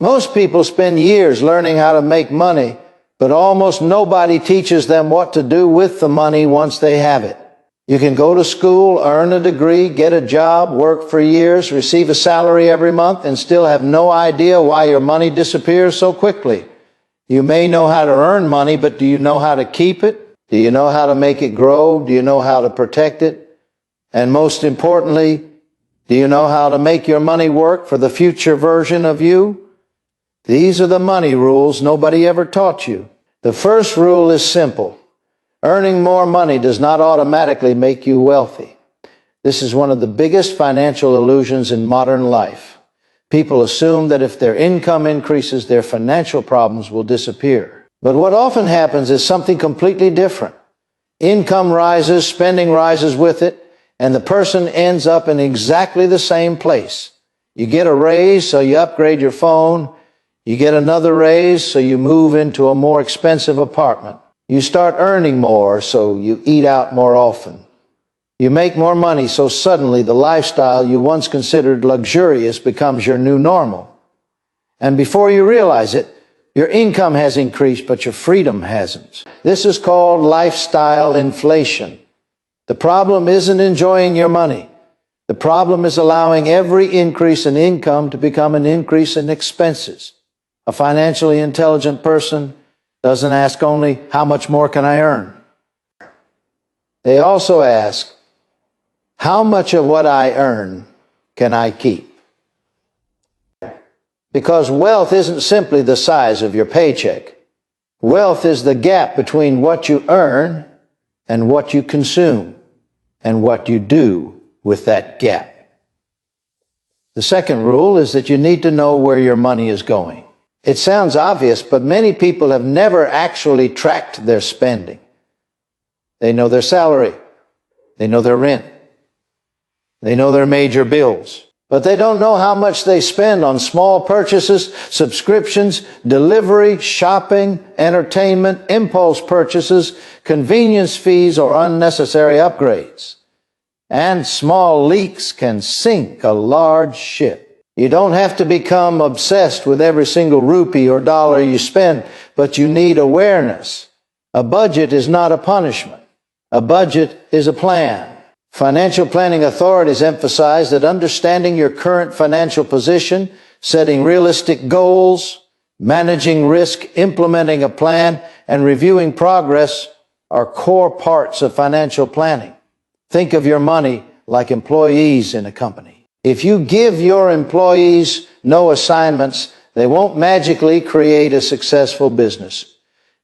Most people spend years learning how to make money, but almost nobody teaches them what to do with the money once they have it. You can go to school, earn a degree, get a job, work for years, receive a salary every month, and still have no idea why your money disappears so quickly. You may know how to earn money, but do you know how to keep it? Do you know how to make it grow? Do you know how to protect it? And most importantly, do you know how to make your money work for the future version of you? These are the money rules nobody ever taught you. The first rule is simple. Earning more money does not automatically make you wealthy. This is one of the biggest financial illusions in modern life. People assume that if their income increases, their financial problems will disappear. But what often happens is something completely different. Income rises, spending rises with it, and the person ends up in exactly the same place. You get a raise, so you upgrade your phone. You get another raise, so you move into a more expensive apartment. You start earning more, so you eat out more often. You make more money, so suddenly the lifestyle you once considered luxurious becomes your new normal. And before you realize it, your income has increased, but your freedom hasn't. This is called lifestyle inflation. The problem isn't enjoying your money. The problem is allowing every increase in income to become an increase in expenses. A financially intelligent person doesn't ask only, how much more can I earn? They also ask, how much of what I earn can I keep? Because wealth isn't simply the size of your paycheck. Wealth is the gap between what you earn and what you consume, and what you do with that gap. The second rule is that you need to know where your money is going. It sounds obvious, but many people have never actually tracked their spending. They know their salary. They know their rent. They know their major bills. But they don't know how much they spend on small purchases, subscriptions, delivery, shopping, entertainment, impulse purchases, convenience fees, or unnecessary upgrades. And small leaks can sink a large ship. You don't have to become obsessed with every single rupee or dollar you spend, but you need awareness. A budget is not a punishment. A budget is a plan. Financial planning authorities emphasize that understanding your current financial position, setting realistic goals, managing risk, implementing a plan, and reviewing progress are core parts of financial planning. Think of your money like employees in a company. If you give your employees no assignments, they won't magically create a successful business.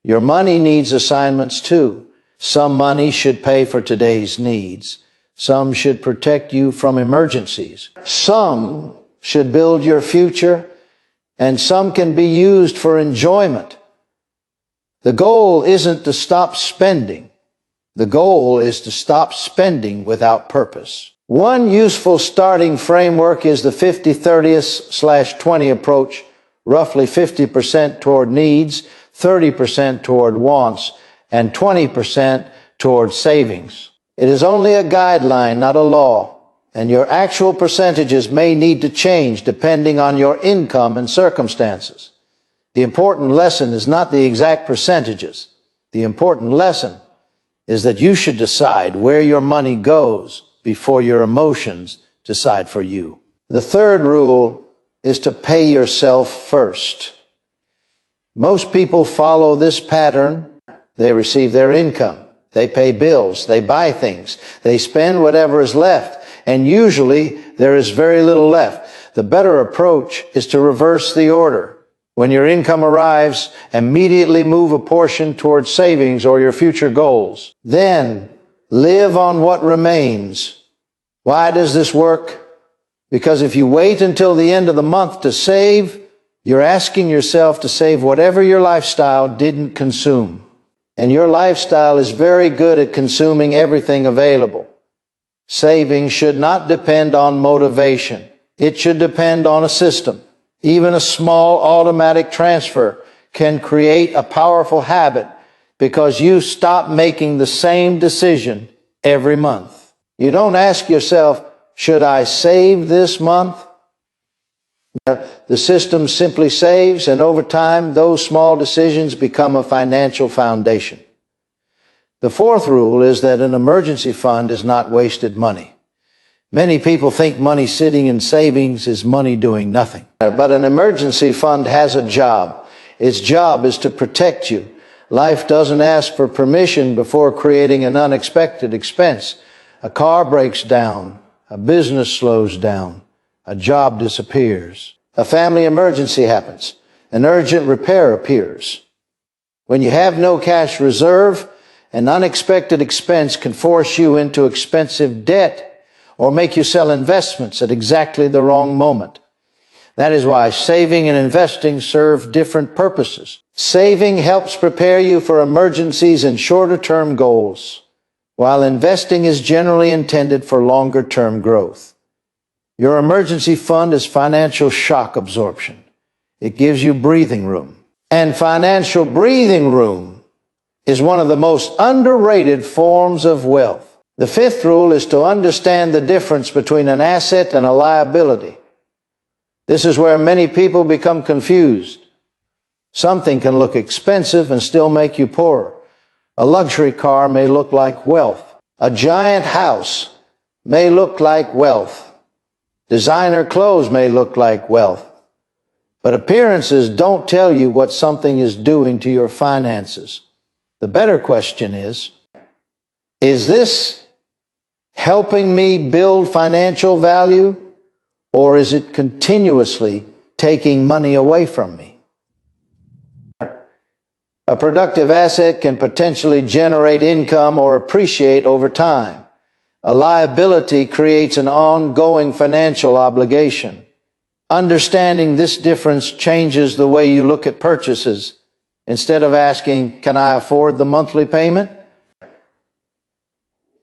Your money needs assignments too. Some money should pay for today's needs. Some should protect you from emergencies. Some should build your future, and some can be used for enjoyment. The goal isn't to stop spending. The goal is to stop spending without purpose. One useful starting framework is the 50-30/20 approach, roughly 50% toward needs, 30% toward wants, and 20% toward savings. It is only a guideline, not a law, and your actual percentages may need to change depending on your income and circumstances. The important lesson is not the exact percentages. The important lesson is that you should decide where your money goes before your emotions decide for you. The third rule is to pay yourself first. Most people follow this pattern. They receive their income. They pay bills. They buy things. They spend whatever is left. And usually there is very little left. The better approach is to reverse the order. When your income arrives, immediately move a portion towards savings or your future goals. Then live on what remains. Why does this work? Because if you wait until the end of the month to save, you're asking yourself to save whatever your lifestyle didn't consume. And your lifestyle is very good at consuming everything available. Saving should not depend on motivation. It should depend on a system. Even a small automatic transfer can create a powerful habit because you stop making the same decision every month. You don't ask yourself, should I save this month? The system simply saves, and over time, those small decisions become a financial foundation. The fourth rule is that an emergency fund is not wasted money. Many people think money sitting in savings is money doing nothing. But an emergency fund has a job. Its job is to protect you. Life doesn't ask for permission before creating an unexpected expense. A car breaks down, a business slows down, a job disappears, a family emergency happens, an urgent repair appears. When you have no cash reserve, an unexpected expense can force you into expensive debt or make you sell investments at exactly the wrong moment. That is why saving and investing serve different purposes. Saving helps prepare you for emergencies and shorter-term goals, while investing is generally intended for longer-term growth. Your emergency fund is financial shock absorption. It gives you breathing room. And financial breathing room is one of the most underrated forms of wealth. The fifth rule is to understand the difference between an asset and a liability. This is where many people become confused. Something can look expensive and still make you poorer. A luxury car may look like wealth. A giant house may look like wealth. Designer clothes may look like wealth. But appearances don't tell you what something is doing to your finances. The better question is this helping me build financial value, or is it continuously taking money away from me? A productive asset can potentially generate income or appreciate over time. A liability creates an ongoing financial obligation. Understanding this difference changes the way you look at purchases. Instead of asking, can I afford the monthly payment?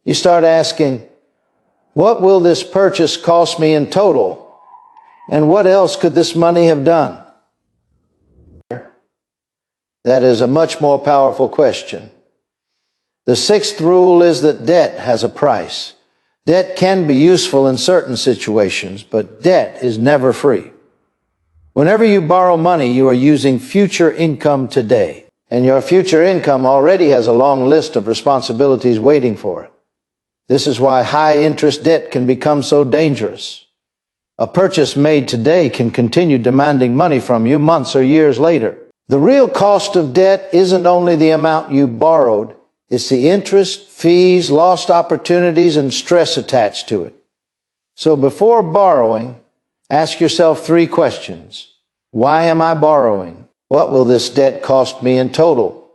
You start asking, what will this purchase cost me in total? And what else could this money have done? That is a much more powerful question. The sixth rule is that debt has a price. Debt can be useful in certain situations, but debt is never free. Whenever you borrow money, you are using future income today, and your future income already has a long list of responsibilities waiting for it. This is why high-interest debt can become so dangerous. A purchase made today can continue demanding money from you months or years later. The real cost of debt isn't only the amount you borrowed, it's the interest, fees, lost opportunities, and stress attached to it. So before borrowing, ask yourself 3 questions. Why am I borrowing? What will this debt cost me in total?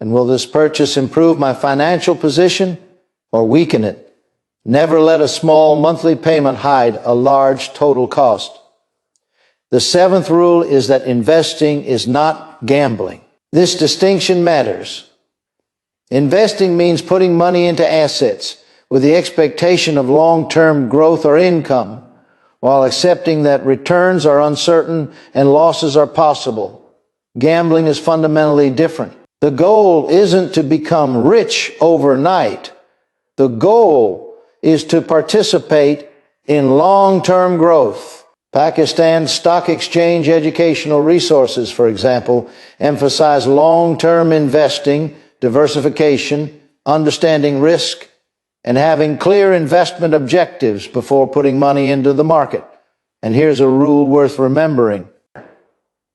And will this purchase improve my financial position or weaken it? Never let a small monthly payment hide a large total cost. The 7th rule is that investing is not gambling. This distinction matters. Investing means putting money into assets with the expectation of long-term growth or income, while accepting that returns are uncertain and losses are possible. Gambling is fundamentally different. The goal isn't to become rich overnight. The goal is to participate in long-term growth. Pakistan's stock exchange educational resources, for example, emphasize long-term investing, diversification, understanding risk, and having clear investment objectives before putting money into the market. And here's a rule worth remembering.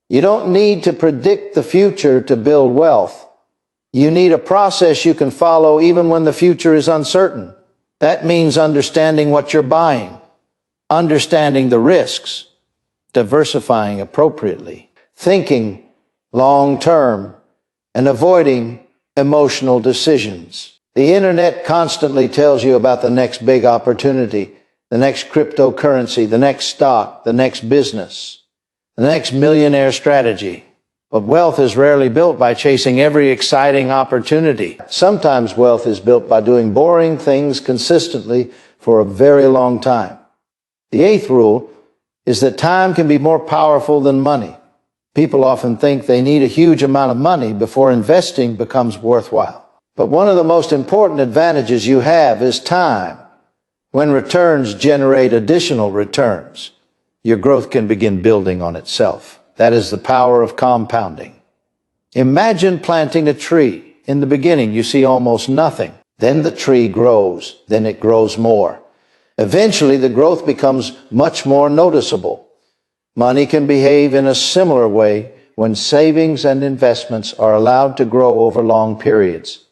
You don't need to predict the future to build wealth. You need a process you can follow even when the future is uncertain. That means understanding what you're buying, understanding the risks, diversifying appropriately, thinking long-term, and avoiding emotional decisions. The internet constantly tells you about the next big opportunity, the next cryptocurrency, the next stock, the next business, the next millionaire strategy. But wealth is rarely built by chasing every exciting opportunity. Sometimes wealth is built by doing boring things consistently for a very long time. The 8th rule is that time can be more powerful than money. People often think they need a huge amount of money before investing becomes worthwhile. But one of the most important advantages you have is time. When returns generate additional returns, your growth can begin building on itself. That is the power of compounding. Imagine planting a tree. In the beginning, you see almost nothing. Then the tree grows. Then it grows more. Eventually, the growth becomes much more noticeable. Money can behave in a similar way when savings and investments are allowed to grow over long periods.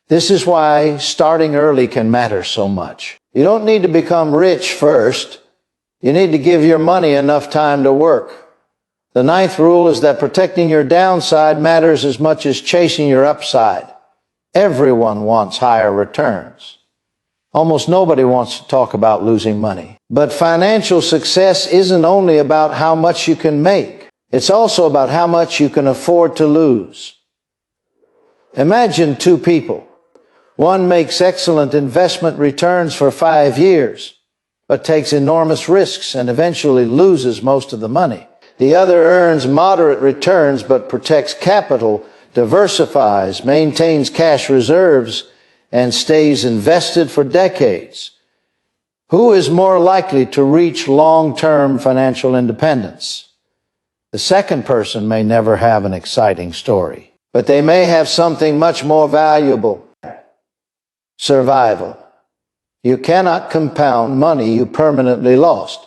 This is why starting early can matter so much. You don't need to become rich first. You need to give your money enough time to work. The 9th rule is that protecting your downside matters as much as chasing your upside. Everyone wants higher returns. Almost nobody wants to talk about losing money. But financial success isn't only about how much you can make. It's also about how much you can afford to lose. Imagine two people. One makes excellent investment returns for 5 years, but takes enormous risks and eventually loses most of the money. The other earns moderate returns but protects capital, diversifies, maintains cash reserves, and stays invested for decades. Who is more likely to reach long-term financial independence? The second person may never have an exciting story, but they may have something much more valuable: survival. You cannot compound money you permanently lost.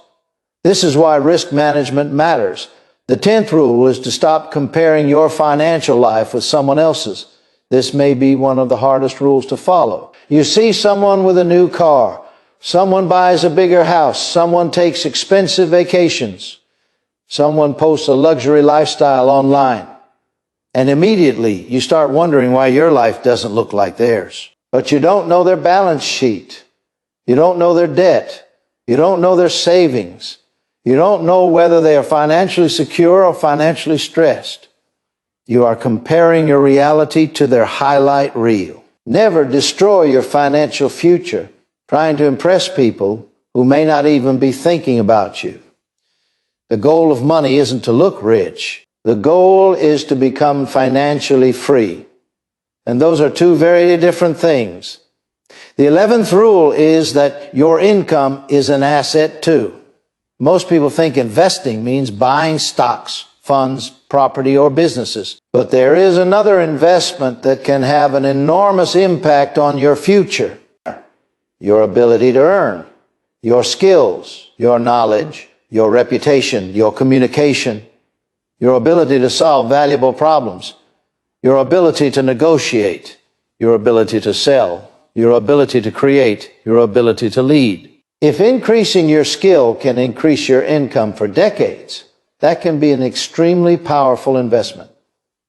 This is why risk management matters. The 10th rule is to stop comparing your financial life with someone else's. This may be one of the hardest rules to follow. You see someone with a new car. Someone buys a bigger house. Someone takes expensive vacations. Someone posts a luxury lifestyle online. And immediately you start wondering why your life doesn't look like theirs. But you don't know their balance sheet. You don't know their debt. You don't know their savings. You don't know whether they are financially secure or financially stressed. You are comparing your reality to their highlight reel. Never destroy your financial future trying to impress people who may not even be thinking about you. The goal of money isn't to look rich. The goal is to become financially free. And those are two very different things. The 11th rule is that your income is an asset too. Most people think investing means buying stocks, funds, property, or businesses. But there is another investment that can have an enormous impact on your future. Your ability to earn, your skills, your knowledge, your reputation, your communication, your ability to solve valuable problems, your ability to negotiate, your ability to sell, your ability to create, your ability to lead. If increasing your skill can increase your income for decades, that can be an extremely powerful investment.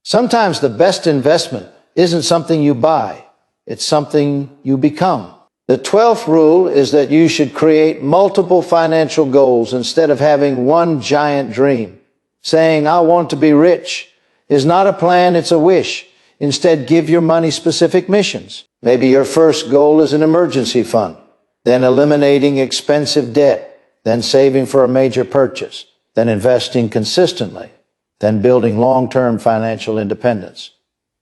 Sometimes the best investment isn't something you buy, it's something you become. The 12th rule is that you should create multiple financial goals instead of having one giant dream. Saying, "I want to be rich," is not a plan, it's a wish. Instead, give your money specific missions. Maybe your first goal is an emergency fund, then eliminating expensive debt, then saving for a major purchase, then investing consistently, then building long-term financial independence.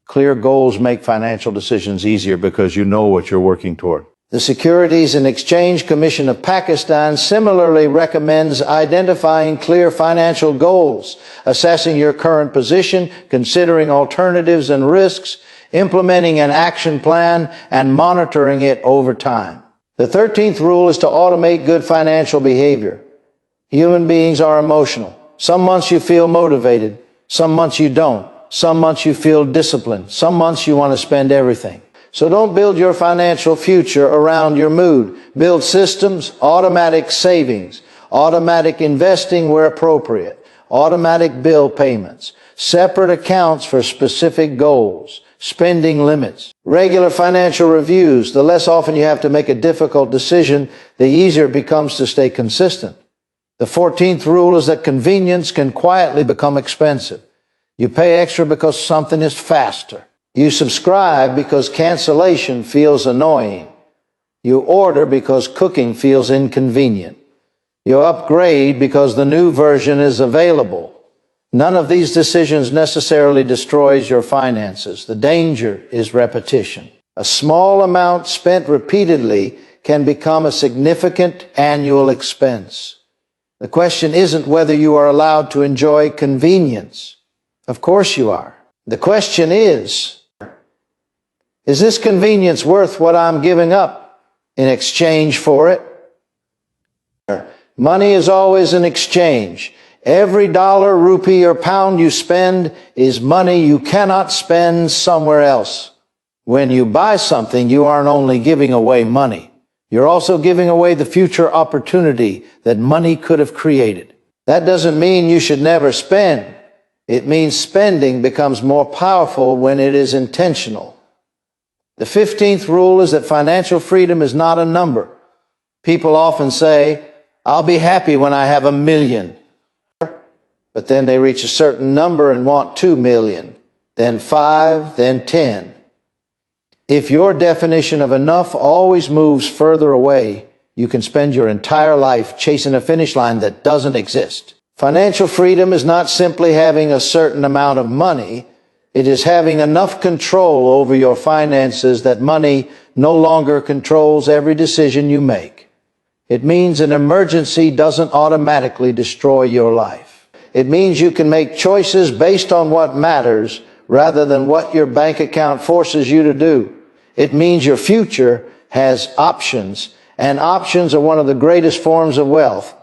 Clear goals make financial decisions easier because you know what you're working toward. The Securities and Exchange Commission of Pakistan similarly recommends identifying clear financial goals, assessing your current position, considering alternatives and risks, implementing an action plan, and monitoring it over time. The 13th rule is to automate good financial behavior. Human beings are emotional. Some months you feel motivated. Some months you don't. Some months you feel disciplined. Some months you want to spend everything. So don't build your financial future around your mood. Build systems, automatic savings, automatic investing where appropriate, automatic bill payments, separate accounts for specific goals, spending limits, regular financial reviews. The less often you have to make a difficult decision, the easier it becomes to stay consistent. The 14th rule is that convenience can quietly become expensive. You pay extra because something is faster. You subscribe because cancellation feels annoying. You order because cooking feels inconvenient. You upgrade because the new version is available. None of these decisions necessarily destroys your finances. The danger is repetition. A small amount spent repeatedly can become a significant annual expense. The question isn't whether you are allowed to enjoy convenience. Of course you are. The question is this convenience worth what I'm giving up in exchange for it? Money is always an exchange. Every dollar, rupee, or pound you spend is money you cannot spend somewhere else. When you buy something, you aren't only giving away money. You're also giving away the future opportunity that money could have created. That doesn't mean you should never spend. It means spending becomes more powerful when it is intentional. The 15th rule is that financial freedom is not a number. People often say, I'll be happy when I have 1 million. But then they reach a certain number and want 2 million, then 5, then 10. If your definition of enough always moves further away, you can spend your entire life chasing a finish line that doesn't exist. Financial freedom is not simply having a certain amount of money. It is having enough control over your finances that money no longer controls every decision you make. It means an emergency doesn't automatically destroy your life. It means you can make choices based on what matters rather than what your bank account forces you to do. It means your future has options, and options are one of the greatest forms of wealth.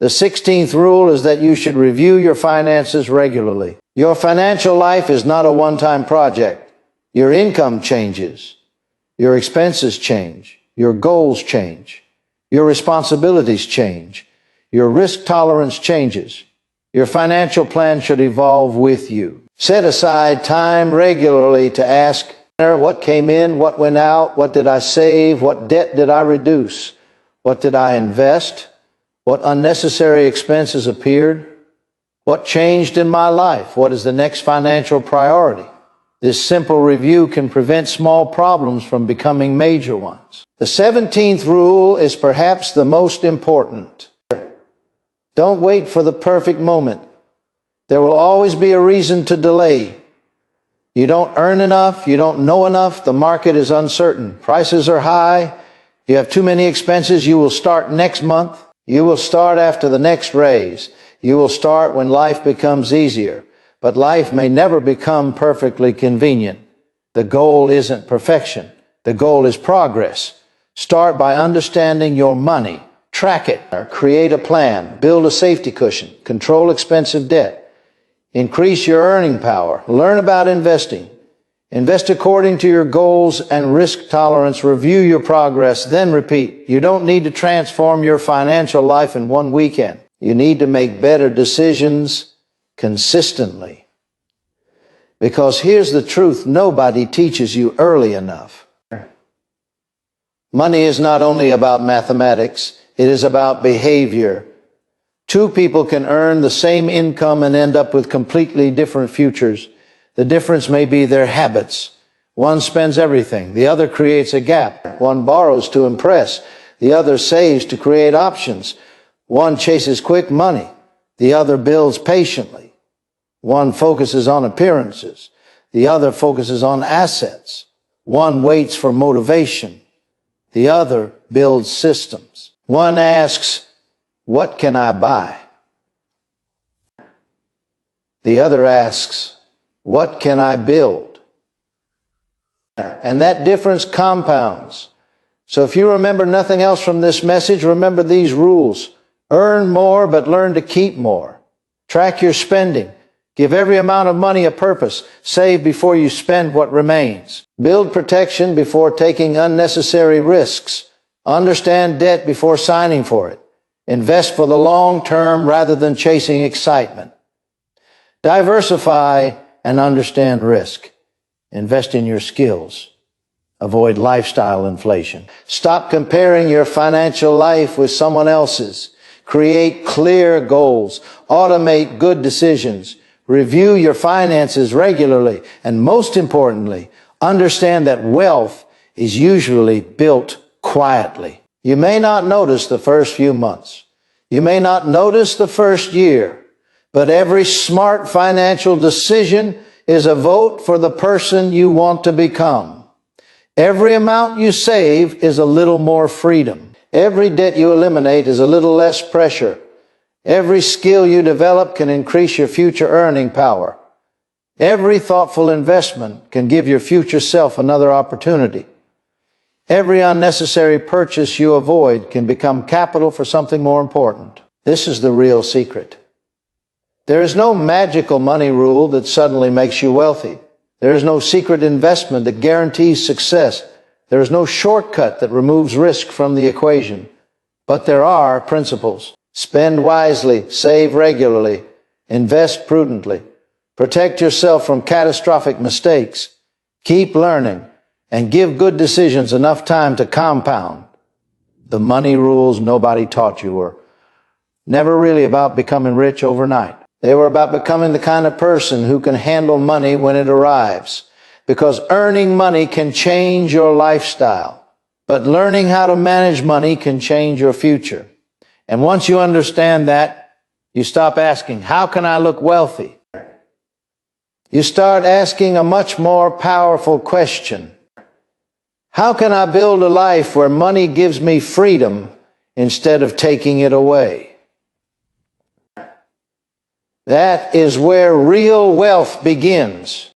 The 16th rule is that you should review your finances regularly. Your financial life is not a one-time project. Your income changes. Your expenses change. Your goals change. Your responsibilities change. Your risk tolerance changes. Your financial plan should evolve with you. Set aside time regularly to ask, what came in, what went out, what did I save, what debt did I reduce, what did I invest, what unnecessary expenses appeared, what changed in my life, what is the next financial priority. This simple review can prevent small problems from becoming major ones. The 17th rule is perhaps the most important. Don't wait for the perfect moment. There will always be a reason to delay. You don't earn enough, you don't know enough, the market is uncertain, prices are high, you have too many expenses, you will start next month, you will start after the next raise, you will start when life becomes easier, but life may never become perfectly convenient. The goal isn't perfection, the goal is progress. Start by understanding your money, track it, create a plan, build a safety cushion, control expensive debt. Increase your earning power. Learn about investing. Invest according to your goals and risk tolerance. Review your progress, then repeat. You don't need to transform your financial life in one weekend. You need to make better decisions consistently. Because here's the truth, nobody teaches you early enough. Money is not only about mathematics, it is about behavior. Two people can earn the same income and end up with completely different futures. The difference may be their habits. One spends everything. The other creates a gap. One borrows to impress. The other saves to create options. One chases quick money. The other builds patiently. One focuses on appearances. The other focuses on assets. One waits for motivation. The other builds systems. One asks, what can I buy? The other asks, what can I build? And that difference compounds. So if you remember nothing else from this message, remember these rules. Earn more, but learn to keep more. Track your spending. Give every amount of money a purpose. Save before you spend what remains. Build protection before taking unnecessary risks. Understand debt before signing for it. Invest for the long term rather than chasing excitement. Diversify and understand risk. Invest in your skills. Avoid lifestyle inflation. Stop comparing your financial life with someone else's. Create clear goals. Automate good decisions. Review your finances regularly. And most importantly, understand that wealth is usually built quietly. You may not notice the first few months. You may not notice the first year. But every smart financial decision is a vote for the person you want to become. Every amount you save is a little more freedom. Every debt you eliminate is a little less pressure. Every skill you develop can increase your future earning power. Every thoughtful investment can give your future self another opportunity. Every unnecessary purchase you avoid can become capital for something more important. This is the real secret. There is no magical money rule that suddenly makes you wealthy. There is no secret investment that guarantees success. There is no shortcut that removes risk from the equation. But there are principles. Spend wisely, save regularly, invest prudently, protect yourself from catastrophic mistakes, keep learning, and give good decisions enough time to compound. The money rules nobody taught you were never really about becoming rich overnight. They were about becoming the kind of person who can handle money when it arrives, because earning money can change your lifestyle, but learning how to manage money can change your future. And once you understand that, you stop asking, how can I look wealthy? You start asking a much more powerful question. How can I build a life where money gives me freedom instead of taking it away? That is where real wealth begins.